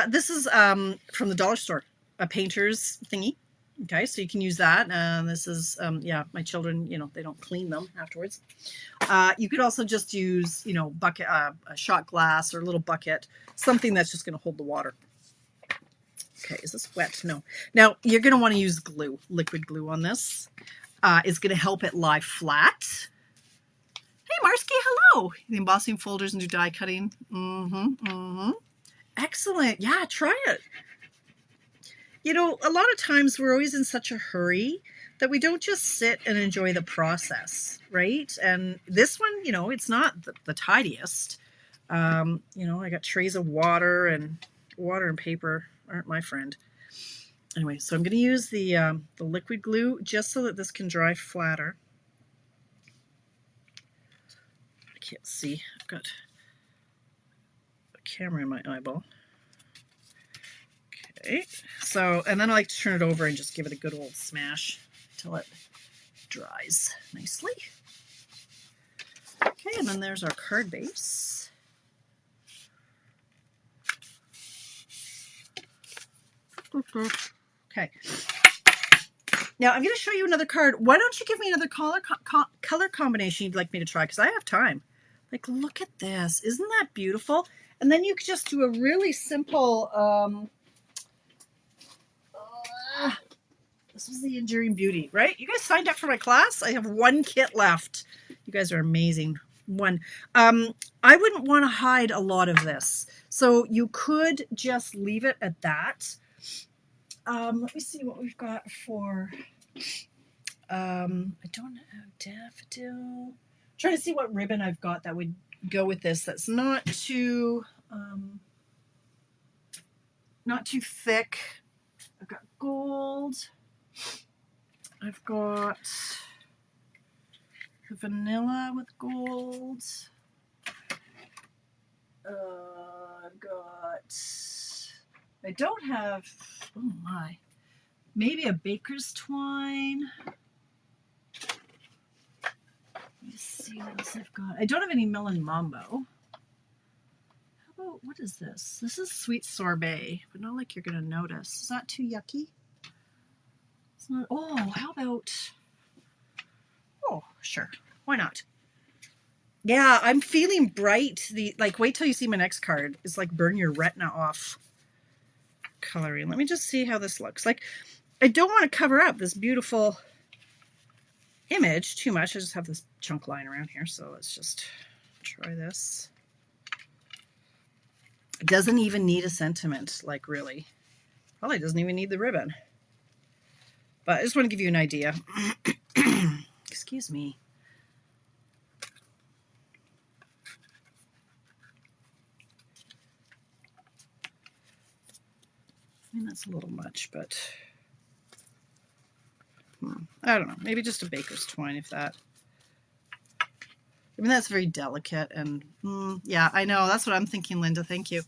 this is from the dollar store, a painter's thingy. Okay, so you can use that. This is, yeah, my children, you know, they don't clean them afterwards. You could also just use, you know, bucket, a shot glass or a little bucket, something that's just going to hold the water. Okay, is this wet? No. Now, you're going to want to use glue, liquid glue on this. It's going to help it lie flat. Hey, Marsky, hello. The embossing folders and do die cutting. Excellent. Yeah, try it. You know, a lot of times we're always in such a hurry that we don't just sit and enjoy the process, right? And this one, you know, it's not the tidiest. You know, I got trays of water and paper aren't my friend. Anyway, so I'm going to use the liquid glue just so that this can dry flatter. I can't see. I've got a camera in my eyeball. Okay, so, and then I like to turn it over and just give it a good old smash until it dries nicely. Okay, and then there's our card base. Okay. Now I'm going to show you another card. Why don't you give me another color combination you'd like me to try? Because I have time. Like, look at this. Isn't that beautiful? And then you could just do a really simple, this was the Enduring Beauty, right? You guys signed up for my class? I have one kit left. You guys are amazing. One. I wouldn't want to hide a lot of this. So you could just leave it at that. Let me see what we've got for, I don't have daffodil. I'm trying to see what ribbon I've got that would go with this. That's not too thick. I've got gold. I've got the vanilla with gold. I don't have, oh my, maybe a baker's twine. Let me see what else I've got. I don't have any melon mambo. How about, what is this? This is sweet sorbet, but not like you're going to notice. Is that too yucky? It's not. Oh, how about, oh, sure. Why not? Yeah, I'm feeling bright. Like, wait till you see my next card. It's like burn your retina off coloring. Let me just see how this looks. Like, I don't want to cover up this beautiful image too much. I just have this chunk lying around here, so let's just try this. It doesn't even need a sentiment, like, really. Probably doesn't even need the ribbon. But I just want to give you an idea. Excuse me. I mean, that's a little much, but I don't know. Maybe just a baker's twine, if that. I mean, that's very delicate. And yeah, I know. That's what I'm thinking, Linda. Thank you.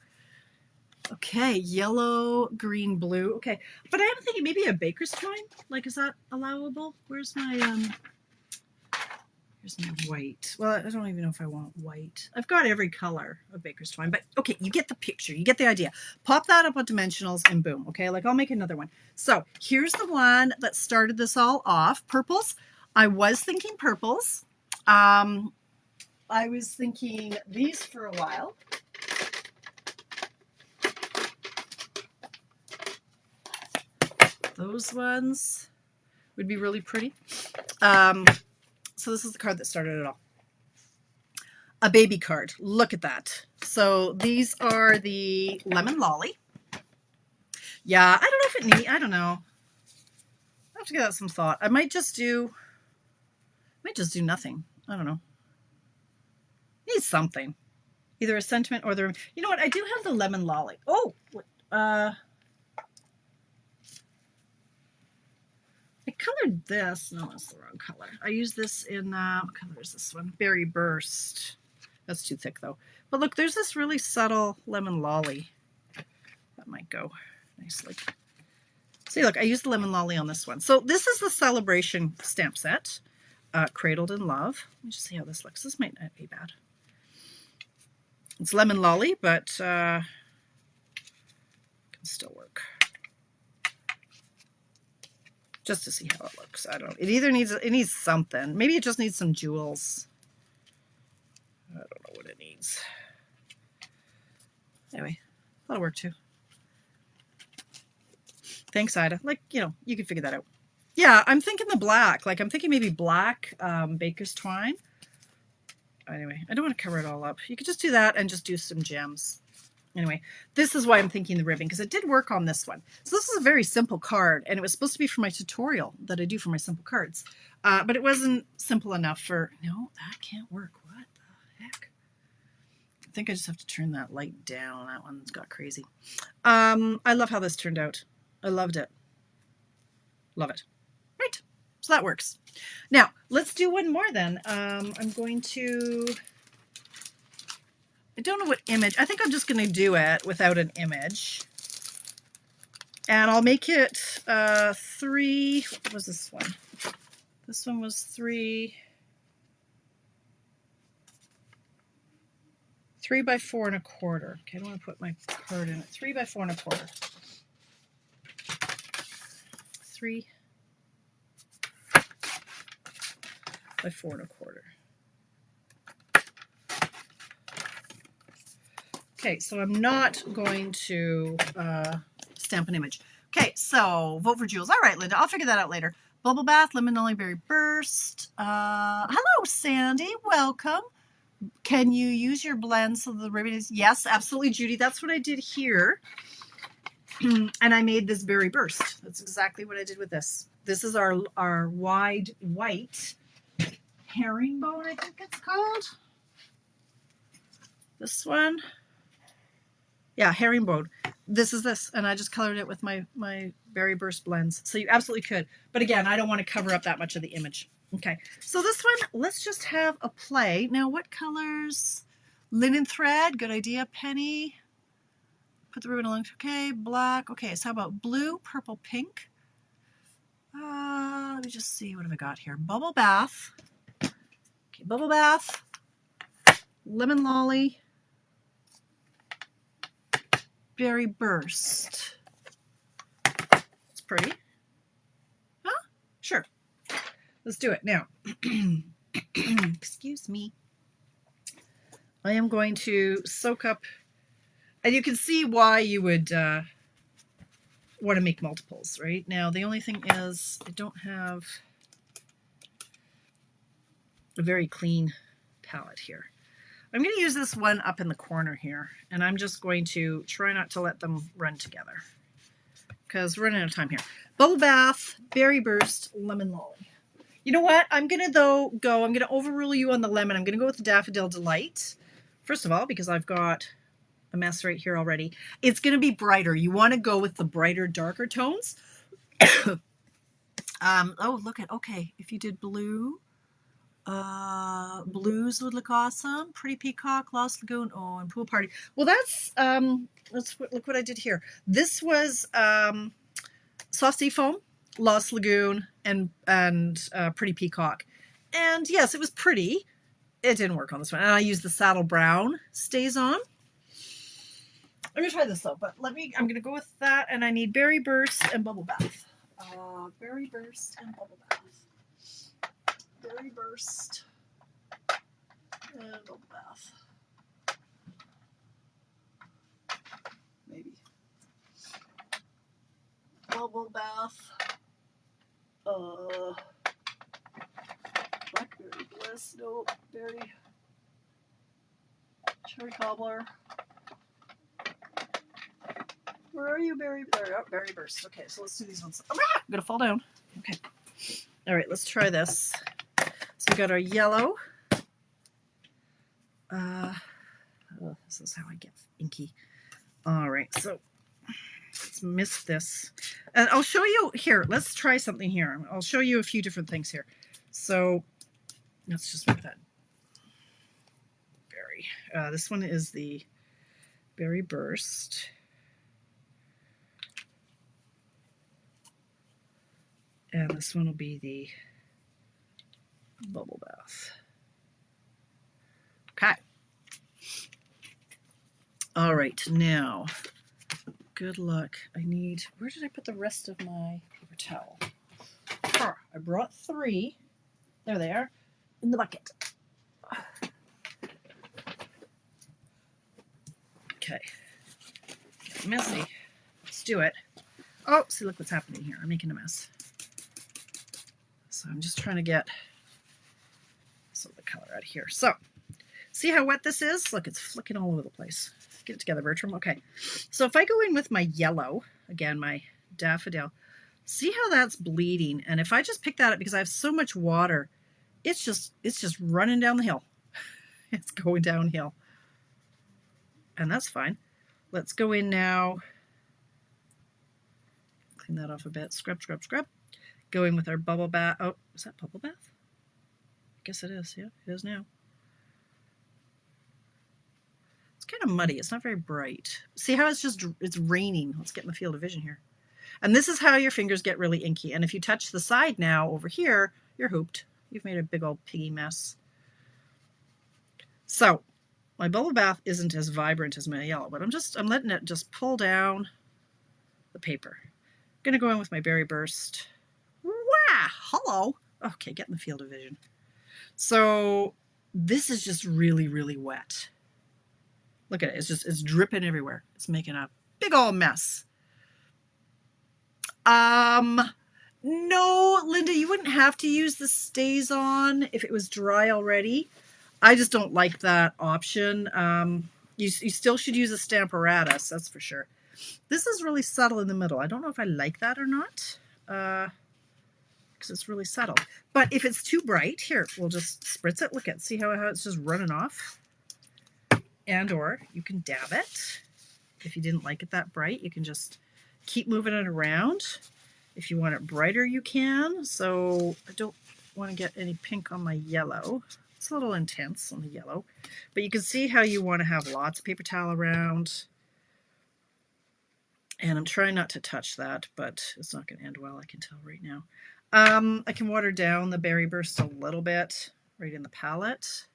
Okay, yellow, green, blue. Okay, but I am thinking maybe a baker's twine. Like, is that allowable? Where's my here's my white. Well, I don't even know if I want white. I've got every color of baker's twine, but okay, you get the picture. You get the idea. Pop that up on dimensionals and boom. Okay, like I'll make another one. So here's the one that started this all off. Purples. I was thinking purples. I was thinking these for a while. Those ones would be really pretty. So this is the card that started it all. A baby card. Look at that. So these are the Lemon Lolly. Yeah, I don't know if it needs, I don't know. I have to give that some thought. I might just do nothing. I don't know. Needs something. Either a sentiment or the, you know what? I do have the Lemon Lolly. Oh, I colored this. No, that's the wrong color. I used this in, what color is this one? Berry Burst. That's too thick though. But look, there's this really subtle lemon lolly. That might go nicely. See, look, I used the lemon lolly on this one. So this is the Celebration stamp set, Cradled in Love. Let me just see how this looks. This might not be bad. It's lemon lolly, but can still work. Just to see how it looks. I don't. It either needs something. Maybe it just needs some jewels. I don't know what it needs. Anyway, that'll work too. Thanks, Ida. Like, you know, you can figure that out. Yeah, I'm thinking the black. Like, I'm thinking maybe black baker's twine. Anyway, I don't want to cover it all up. You could just do that and just do some gems. Anyway, this is why I'm thinking the ribbon, because it did work on this one. So this is a very simple card, and it was supposed to be for my tutorial that I do for my simple cards. But it wasn't simple enough for, no, that can't work. What the heck? I think I just have to turn that light down. That one's got crazy. I love how this turned out. I loved it. Love it. Right. So that works. Now, let's do one more then. I'm going to... I don't know what image. I think I'm just going to do it without an image. And I'll make it 3... What was this one? This one was 3 by 4 1/4. Okay, I don't want to put my card in it. 3 by 4 1/4. 3 by 4 1/4. Okay, so I'm not going to stamp an image. Okay, so vote for jewels. All right, Linda, I'll figure that out later. Bubble Bath, Lemon Lolly Berry Burst. Hello, Sandy. Welcome. Can you use your blend so the ribbon is... Yes, absolutely, Judy. That's what I did here. And I made this Berry Burst. That's exactly what I did with this. This is our wide white herringbone, I think it's called. This one. Yeah, herringbone. This is this, and I just colored it with my Berry Burst blends. So you absolutely could. But again, I don't want to cover up that much of the image. Okay, so this one, let's just have a play. Now, what colors? Linen thread, good idea, Penny. Put the ribbon along. Okay, black. Okay, so how about blue, purple, pink? Let me just see. What have I got here? Bubble Bath. Okay, Bubble Bath. Lemon Lolly. Berry Burst. It's pretty. Huh? Sure. Let's do it now. Excuse me. I am going to soak up, and you can see why you would want to make multiples, right? Now, the only thing is I don't have a very clean palette here. I'm going to use this one up in the corner here, and I'm just going to try not to let them run together because we're running out of time here. Bubble Bath, Berry Burst, Lemon Lolly. You know what? I'm going to, I'm going to overrule you on the lemon. I'm going to go with the Daffodil Delight. First of all, because I've got a mess right here already. It's going to be brighter. You want to go with the brighter, darker tones. Oh, look at, okay, if you did blue, blues would look awesome. Pretty Peacock, Lost Lagoon, oh, and Pool Party. Well, look what I did here. This was Soft Sea Foam, Lost Lagoon, and Pretty Peacock. And yes, it was pretty. It didn't work on this one. And I used the Saddle Brown Stays On. I'm going to try this though, but I'm going to go with that, and I need Berry Burst and Bubble Bath. Berry Burst and Bubble Bath. Berry Burst and Bubble Bath. Maybe. Bubble Bath. Blackberry Bliss. No, Berry. Cherry Cobbler. Where are you, Berry? There, oh, Berry Burst. Okay, so let's do these ones. I'm gonna fall down. Okay. All right, let's try this. So we got our yellow. Oh, this is how I get inky. All right, so let's mist this. And I'll show you here. Let's try something here. I'll show you a few different things here. So let's just make that berry. This one is the Berry Burst. And this one will be the Bubble Bath. Okay. All right, now, good luck. Where did I put the rest of my paper towel? I brought 3. There they are, in the bucket. Okay, get messy. Let's do it. Oh, see, look what's happening here. I'm making a mess. So I'm just trying to get some of the color out of here. So, see how wet this is? Look, it's flicking all over the place. Get it together, Bertram. Okay. So if I go in with my yellow, again, my daffodil, see how that's bleeding? And if I just pick that up because I have so much water, it's just running down the hill. It's going downhill. And that's fine. Let's go in now. Clean that off a bit. Scrub, scrub, scrub. Go in with our bubble bath. Oh, is that bubble bath? I guess it is. Yeah, it is now. It's kind of muddy. It's not very bright. See how it's raining. Let's get in the field of vision here. And this is how your fingers get really inky. And if you touch the side now over here, you're hooped. You've made a big old piggy mess. So my bubble bath isn't as vibrant as my yellow, but I'm letting it just pull down the paper. I'm going to go in with my Berry Burst. Wow, hello. Okay, get in the field of vision. So this is just really, really wet. Look at it. It's dripping everywhere. It's making a big old mess. No, Linda, you wouldn't have to use the Stays On if it was dry already. I just don't like that option. You still should use a Stamparatus, that's for sure. This is really subtle in the middle. I don't know if I like that or not, because it's really subtle. But if it's too bright, here, we'll just spritz it. Look at, see how it's just running off? And or you can dab it. If you didn't like it that bright, you can just keep moving it around. If you want it brighter, you can. So I don't want to get any pink on my yellow. It's a little intense on the yellow. But you can see how you want to have lots of paper towel around. And I'm trying not to touch that, but it's not going to end well, I can tell right now. I can water down the Berry Burst a little bit right in the palette.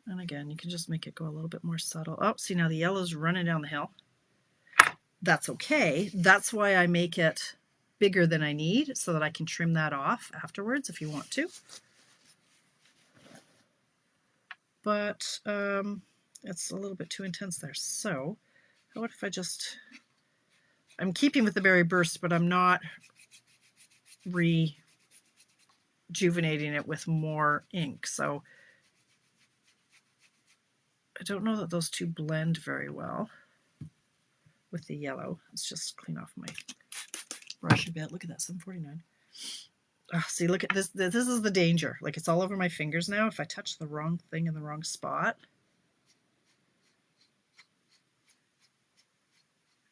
And again, you can just make it go a little bit more subtle. Oh, see, now the yellow's running down the hill. That's okay. That's why I make it bigger than I need, so that I can trim that off afterwards if you want to. But it's a little bit too intense there. So what if I just, I'm keeping with the Berry Burst, but I'm not rejuvenating it with more ink. So I don't know that those two blend very well with the yellow. Let's just clean off my brush a bit. Look at that, 749. Oh, see, look at this. This is the danger. Like, it's all over my fingers now. If I touch the wrong thing in the wrong spot.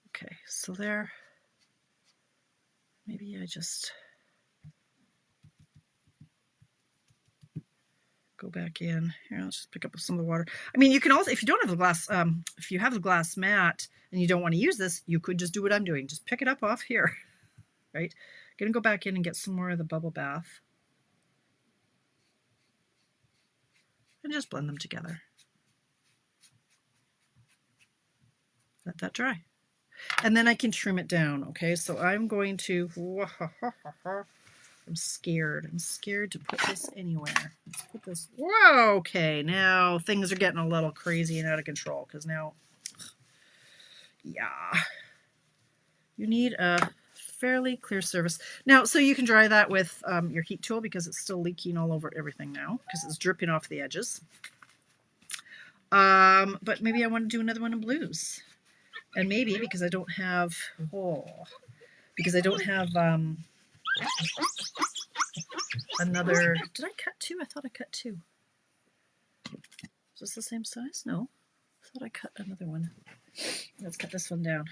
Okay, so there. Maybe I just go back in. Here, let's just pick up some of the water. I mean, you can also, if you don't have the glass, if you have the glass mat and you don't want to use this, you could just do what I'm doing. Just pick it up off here, right? Gonna go back in and get some more of the bubble bath. And just blend them together. Let that dry. And then I can trim it down, okay? So I'm going to, I'm scared. I'm scared to put this anywhere. Let's put this, whoa, okay. Now things are getting a little crazy and out of control, because now, yeah. You need a fairly clear surface. Now, so you can dry that with your heat tool, because it's still leaking all over everything now, because it's dripping off the edges. But maybe I want to do another one in blues. And maybe because I don't have, another, did I cut 2? I thought I cut 2. Is this the same size? No. I thought I cut another one. Let's cut this one down.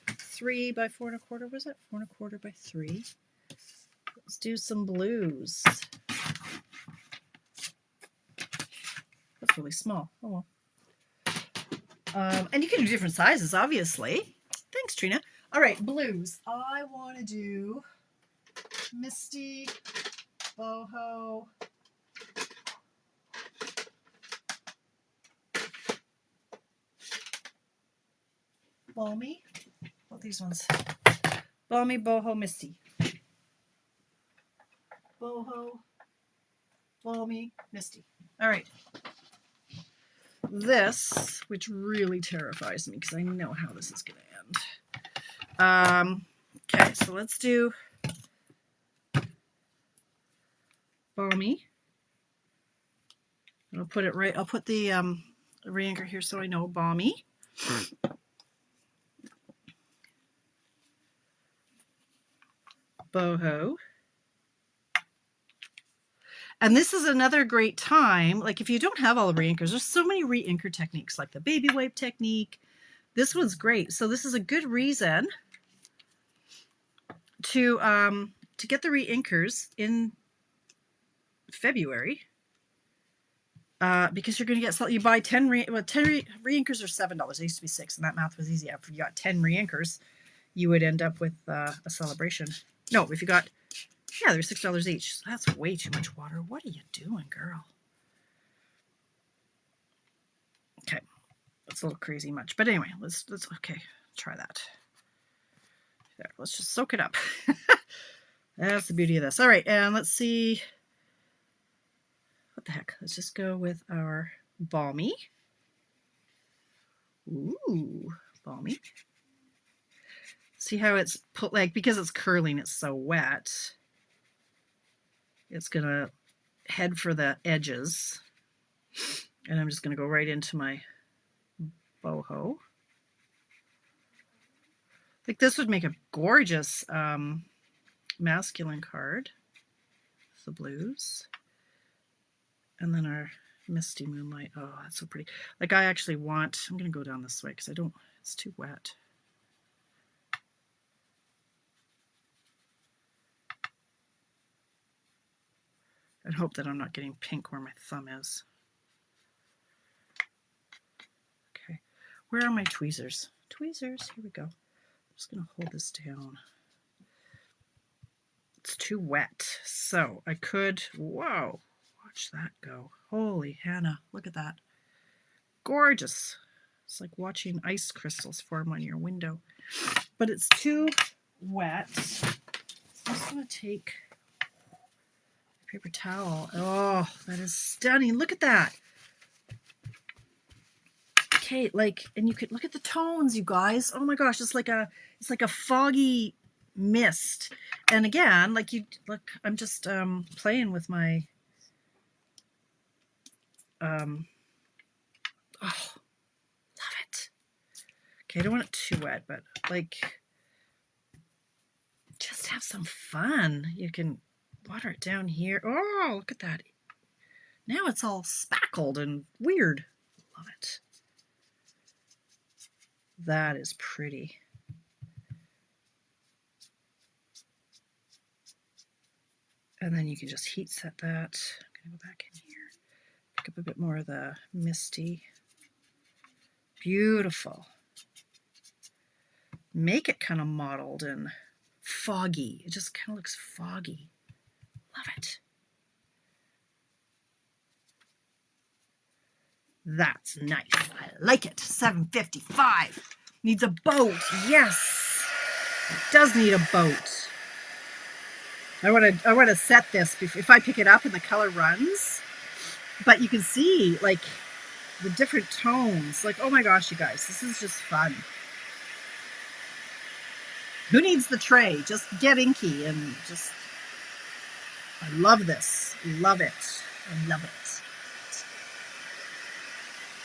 3 by 4 1/4, was it? 4 1/4 by 3. Let's do some blues. That's really small. Oh well. And you can do different sizes, obviously. Thanks, Trina. All right, blues. I want to do Misty, Boho, Balmy. What these ones? Balmy, Boho, Misty. Boho, Balmy, Misty. All right. This, which really terrifies me because I know how this is going to end. Okay, so let's do Balmy. I'll put it right. I'll put the re-anchor here so I know Balmy. Boho. And this is another great time, like if you don't have all the re-anchors, there's so many re-anchor techniques, like the baby wipe technique. This one's great. So this is a good reason to get the re-anchors in February, because you're going to get, you buy 10 re-anchors are $7. It used to be $6, and that math was easy. If you got 10 re-anchors, you would end up with a celebration. No, if you got, yeah, they're $6 each. So that's way too much water. What are you doing, girl? Okay, that's a little crazy much, but anyway, let's okay, try that. There, let's just soak it up. That's the beauty of this. All right, and let's see. What the heck? Let's just go with our Balmy. Ooh, Balmy. See how it's put, like, because it's curling, it's so wet. It's gonna head for the edges. And I'm just gonna go right into my boho. Like this would make a gorgeous masculine card. The blues. And then our Misty Moonlight. Oh, that's so pretty. Like I actually want, I'm going to go down this way because I don't, it's too wet. And hope that I'm not getting pink where my thumb is. Okay. Where are my tweezers? Tweezers, here we go. I'm just going to hold this down. It's too wet. So I could, whoa, watch that go. Holy Hannah, look at that. Gorgeous. It's like watching ice crystals form on your window. But it's too wet. So I'm just going to take a paper towel. Oh, that is stunning. Look at that. Okay, like, and you could look at the tones, you guys. Oh my gosh, it's like a foggy mist. And again, like you look, I'm just playing with my oh, love it. Okay, I don't want it too wet, but like just have some fun. You can water it down here. Oh, look at that. Now it's all spackled and weird. Love it. That is pretty. And then you can just heat set that. I'm going to go back in here. Pick up a bit more of the misty. Beautiful. Make it kind of mottled and foggy. It just kind of looks foggy. Love it. That's nice. I like it. $7.55. Needs a boat. Yes. It does need a boat. I want to set this if I pick it up and the color runs. But you can see like the different tones. Like, oh my gosh, you guys, this is just fun. Who needs the tray? Just get inky and just, I love this. Love it. I love it.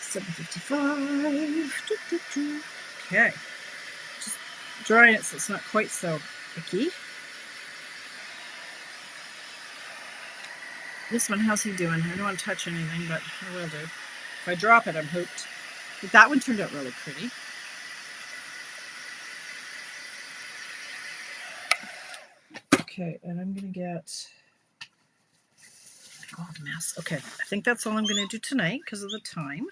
$7.55. Okay. Just drying it so it's not quite so icky. This one, how's he doing? I don't want to touch anything, but I will do. If I drop it, I'm hooked. But that one turned out really pretty. Okay, and I'm going to get, oh, mess. Okay, I think that's all I'm going to do tonight because of the time.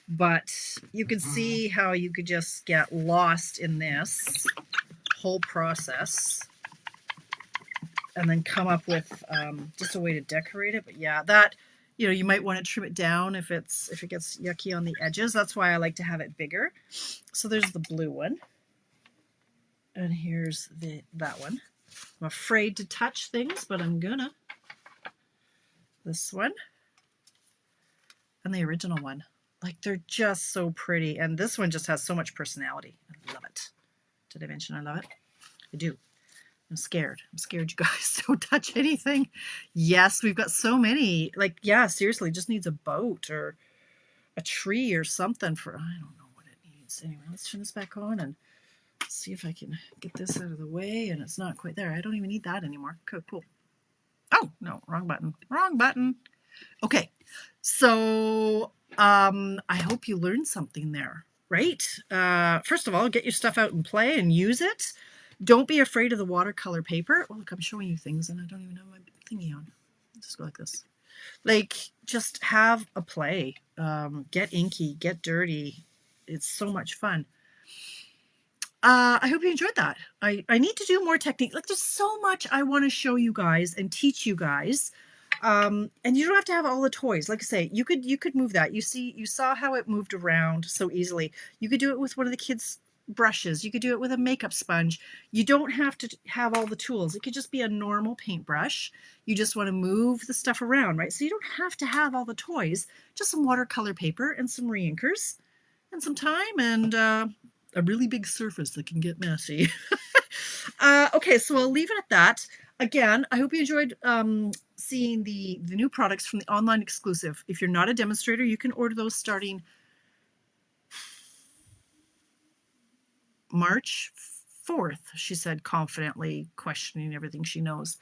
But you could see how you could just get lost in this whole process and then come up with just a way to decorate it. But yeah, that, you know, you might want to trim it down if it gets yucky on the edges. That's why I like to have it bigger. So there's the blue one. And here's that one. I'm afraid to touch things, but I'm gonna. This one. And the original one. Like, they're just so pretty. And this one just has so much personality. I love it. Did I mention I love it? I do. I'm scared. I'm scared you guys don't touch anything. Yes, we've got so many. Like, yeah, seriously, just needs a boat or a tree or something for, I don't know what it needs. Anyway, let's turn this back on and see if I can get this out of the way. And it's not quite there. I don't even need that anymore. Okay, cool. Oh, no, wrong button. Wrong button. Okay, so I hope you learned something there, right? First of all, get your stuff out and play and use it. Don't be afraid of the watercolor paper. Oh, look, I'm showing you things and I don't even have my thingy on. Just go like this. Like, just have a play. Get inky, get dirty. It's so much fun. I hope you enjoyed that. I need to do more technique. Like, there's so much I want to show you guys and teach you guys. And you don't have to have all the toys. Like I say, you could move that. You saw how it moved around so easily. You could do it with one of the kids' brushes. You could do it with a makeup sponge. You don't have to have all the tools. It could just be a normal paintbrush. You just want to move the stuff around, right? So you don't have to have all the toys. Just some watercolor paper and some reinkers and some time and a really big surface that can get messy. Okay, so I'll leave it at that. Again, I hope you enjoyed seeing the new products from the online exclusive. If you're not a demonstrator, you can order those starting March 4th, she said confidently, questioning everything she knows.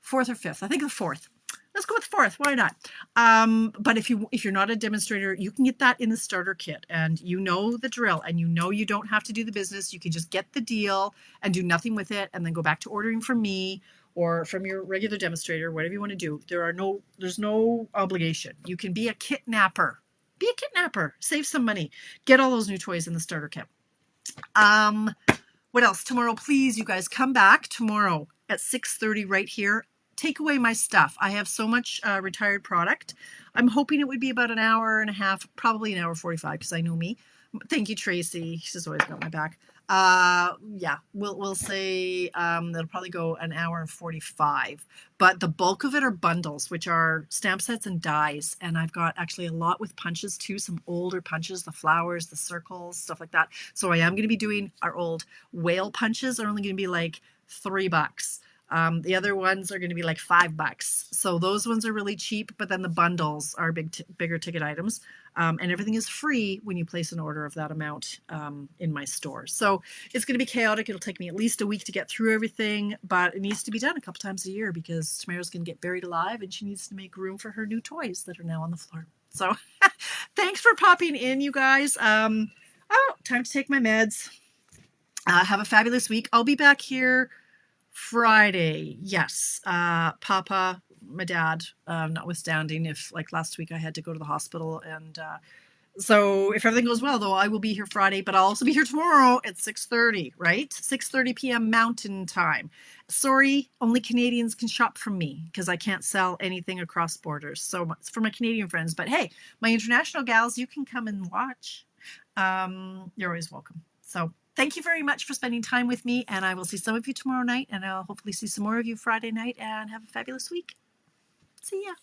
4th or 5th? I think the 4th. Let's go with 4th. Why not? But if you're not a demonstrator, you can get that in the starter kit, and you know the drill, and you know you don't have to do the business. You can just get the deal and do nothing with it, and then go back to ordering from me or from your regular demonstrator, whatever you want to do. There's no obligation. You can be a kitnapper. Be a kitnapper. Save some money. Get all those new toys in the starter kit. What else? Tomorrow, please, you guys, come back tomorrow at 6:30 right here. Take away my stuff. I have so much retired product. I'm hoping it would be about an hour and a half, probably an hour 45, because I know me. Thank you, Tracy. She's always got my back. Yeah, we'll say that'll probably go an hour and 45. But the bulk of it are bundles, which are stamp sets and dies. And I've got actually a lot with punches too, some older punches, the flowers, the circles, stuff like that. So I am going to be doing our old whale punches are only going to be like $3. The other ones are going to be like $5. So those ones are really cheap, but then the bundles are bigger ticket items. And everything is free when you place an order of that amount in my store. So it's going to be chaotic. It'll take me at least a week to get through everything, but it needs to be done a couple times a year because Tamara's going to get buried alive and she needs to make room for her new toys that are now on the floor. So thanks for popping in, you guys. Oh, time to take my meds. Have a fabulous week. I'll be back here Friday. Yes. Papa, my dad, notwithstanding if like last week I had to go to the hospital. And so if everything goes well, though, I will be here Friday, but I'll also be here tomorrow at 6:30, right? 6:30 p.m. Mountain Time. Sorry, only Canadians can shop from me because I can't sell anything across borders. So it's for my Canadian friends. But hey, my international gals, you can come and watch. You're always welcome. So thank you very much for spending time with me, and I will see some of you tomorrow night, and I'll hopefully see some more of you Friday night, and have a fabulous week. See ya.